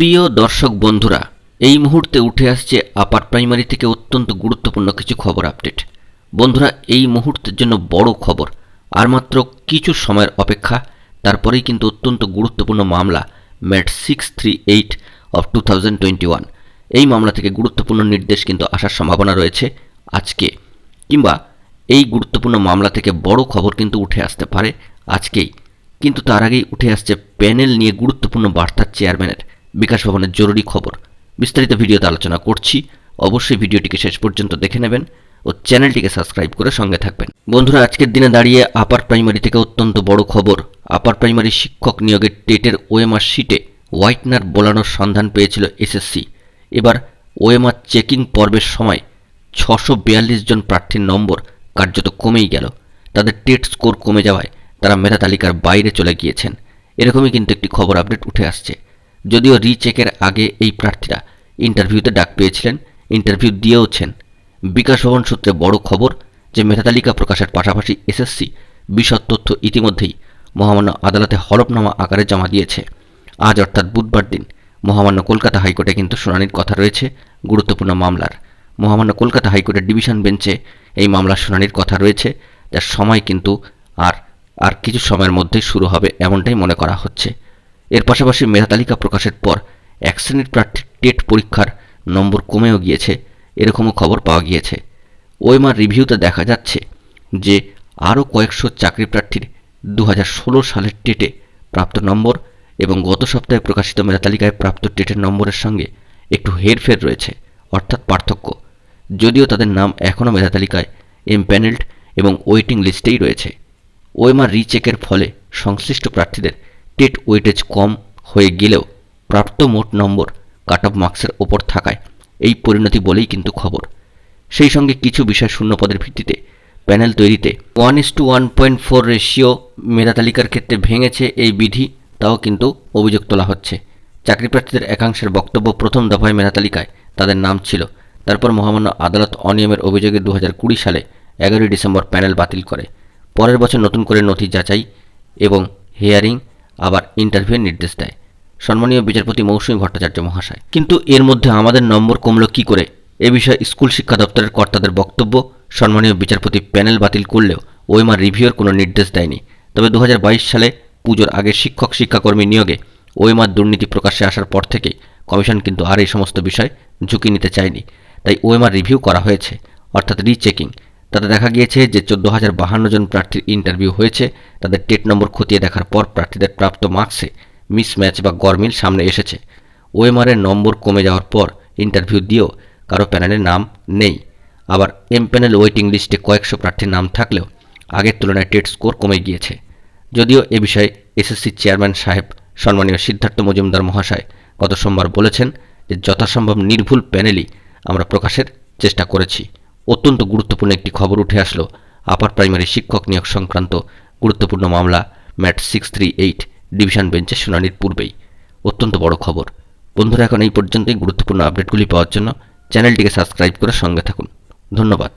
প্রিয় দর্শক বন্ধুরা, এই মুহূর্তে উঠে আসছে আপার প্রাইমারি থেকে অত্যন্ত গুরুত্বপূর্ণ কিছু খবর আপডেট। বন্ধুরা, এই মুহূর্তের জন্য বড় খবর, আর মাত্র কিছু সময়ের অপেক্ষা, তারপরেই কিন্তু অত্যন্ত গুরুত্বপূর্ণ মামলা ম্যাট 638 অফ 2021। এই মামলা থেকে গুরুত্বপূর্ণ নির্দেশ কিন্তু আসার সম্ভাবনা রয়েছে আজকে, কিংবা এই গুরুত্বপূর্ণ মামলা থেকে বড় খবর কিন্তু উঠে আসতে পারে আজকেই। কিন্তু তার আগেই উঠে আসছে প্যানেল নিয়ে গুরুত্বপূর্ণ বার্তা চেয়ারম্যানের। বিকাশ ভবনের জরুরি খবর বিস্তারিত ভিডিওতে আলোচনা করছি, অবশ্যই ভিডিওটিকে শেষ পর্যন্ত দেখে নেবেন ও চ্যানেলটিকে সাবস্ক্রাইব করে সঙ্গে থাকবেন। বন্ধুরা, আজকের দিনে দাঁড়িয়ে আপার প্রাইমারি থেকে অত্যন্ত বড় খবর। আপার প্রাইমারি শিক্ষক নিয়োগের টেটের ওএমআর শিটে হোয়াইটনার বোলানোর সন্ধান পেয়েছিল এসএসসি। এবার ওএমআর চেকিং পর্বের সময় 642 জন প্রার্থীর নম্বর কার্যত কমেই গেল। তাদের টেট স্কোর কমে যাওয়ায় তারা মেধা তালিকার বাইরে চলে গিয়েছেন। এরকমই কিন্তু একটি খবর আপডেট উঠে আসছে। যদিও রিচেকের আগে এই প্রার্থীরা ইন্টারভিউতে ডাক পেয়েছিলেন, ইন্টারভিউ দিয়েওছেন। বিকাশ ভবন সূত্রে বড় খবর যে মেধা তালিকা প্রকাশের পাশাপাশি এসএসসি বিশদ তথ্য ইতিমধ্যেই মহামান্য আদালতে হলফনামা আকারে জমা দিয়েছে। আজ অর্থাৎ বুধবার দিন মহামান্য কলকাতা হাইকোর্টে কিন্তু শুনানির কথা রয়েছে গুরুত্বপূর্ণ মামলার। মহামান্য কলকাতা হাইকোর্টের ডিভিশন বেঞ্চে এই মামলার শুনানির কথা রয়েছে, যার সময় কিন্তু আর কিছু সময়ের মধ্যেই শুরু হবে এমনটাই মনে করা হচ্ছে। এর পাশাপাশি মেধা তালিকা প্রকাশের পর এক শ্রেণীর প্রার্থীর টেট পরীক্ষার নম্বর কমেও গিয়েছে, এরকমও খবর পাওয়া গিয়েছে। ওএমআর রিভিউতে দেখা যাচ্ছে যে আরও কয়েকশো চাকরি প্রার্থীর 2016 সালের টেটে প্রাপ্ত নম্বর এবং গত সপ্তাহে প্রকাশিত মেধা তালিকায় প্রাপ্ত টেটের নম্বরের সঙ্গে একটু হেরফের রয়েছে, অর্থাৎ পার্থক্য। যদিও তাদের নাম এখনও মেধা তালিকায় এমপ্যানেলড এবং ওয়েটিং লিস্টেই রয়েছে। ওএমআর রিচেকের ফলে সংশ্লিষ্ট প্রার্থীদের টেট ওয়েটেজ কম হয়ে গেলেও প্রাপ্ত মোট নম্বর কাট অফ মার্কসের ওপর থাকায় এই পরিণতি বলেই কিন্তু খবর। সেই সঙ্গে কিছু বিষয় শূন্যপদের ভিত্তিতে প্যানেল তৈরিতে 1:1.4 রেশিও মেধা তালিকার ক্ষেত্রে ভেঙেছে এই বিধি, তাও কিন্তু অভিযোগ তোলা হচ্ছে। চাকরি প্রার্থীদের একাংশের বক্তব্য, প্রথম দফায় মেধা তালিকায় তাদের নাম ছিল, তারপর মহামান্য আদালত অনিয়মের অভিযোগে 2020 সালে 11 ডিসেম্বর প্যানেল বাতিল করে। পরের বছর নতুন করে নথি যাচাই এবং হিয়ারিং আবার ইন্টারভিউয়ের নির্দেশ দেয় সম্মানীয় বিচারপতি মৌসুমী ভট্টাচার্য মহাশয়। কিন্তু এর মধ্যে আমাদের নম্বর কমল কী করে, এ বিষয়ে স্কুল শিক্ষা দপ্তরের কর্তাদের বক্তব্য, সম্মানীয় বিচারপতি প্যানেল বাতিল করলেও ওএমআর রিভিউয়ের কোনো নির্দেশ দেয়নি। তবে 2022 সালে পুজোর আগে শিক্ষক শিক্ষাকর্মী নিয়োগে ওএমআর দুর্নীতি প্রকাশ্যে আসার পর থেকেই কমিশন কিন্তু আর এই সমস্ত বিষয় ঝুঁকি নিতে চায়নি, তাই ওএমআর রিভিউ করা হয়েছে, অর্থাৎ রিচেকিং। তাতে দেখা গিয়েছে যে 14,052 জন প্রার্থীর ইন্টারভিউ হয়েছে। তাদের টেট নম্বর খতিয়ে দেখার পর প্রার্থীদের প্রাপ্ত মার্কসে মিসম্যাচ বা গরমিল সামনে এসেছে। ওএমআরের নম্বর কমে যাওয়ার পর ইন্টারভিউ দিয়েও কারো প্যানেলের নাম নেই। আবার এমপ্যানেল ওয়েটিং লিস্টে কয়েকশো প্রার্থীর নাম থাকলেও আগের তুলনায় টেট স্কোর কমে গিয়েছে। যদিও এ বিষয়ে এসএসসি চেয়ারম্যান সাহেব সম্মানীয় সিদ্ধার্থ মজুমদার মহাশয় গত সোমবার বলেছেন যে যথাসম্ভব নির্ভুল প্যানেলই আমরা প্রকাশের চেষ্টা করেছি। অত্যন্ত গুরুত্বপূর্ণ একটি খবর উঠে আসলো আপার প্রাইমারি শিক্ষক নিয়োগ সংক্রান্ত গুরুত্বপূর্ণ মামলা ম্যাট 638 ডিভিশন বেঞ্চের শুনানির পূর্বেই। অত্যন্ত বড় খবর। বন্ধুরা, এখন এই পর্যন্তই। গুরুত্বপূর্ণ আপডেটগুলি পাওয়ার জন্য চ্যানেলটিকে সাবস্ক্রাইব করে সঙ্গে থাকুন। ধন্যবাদ।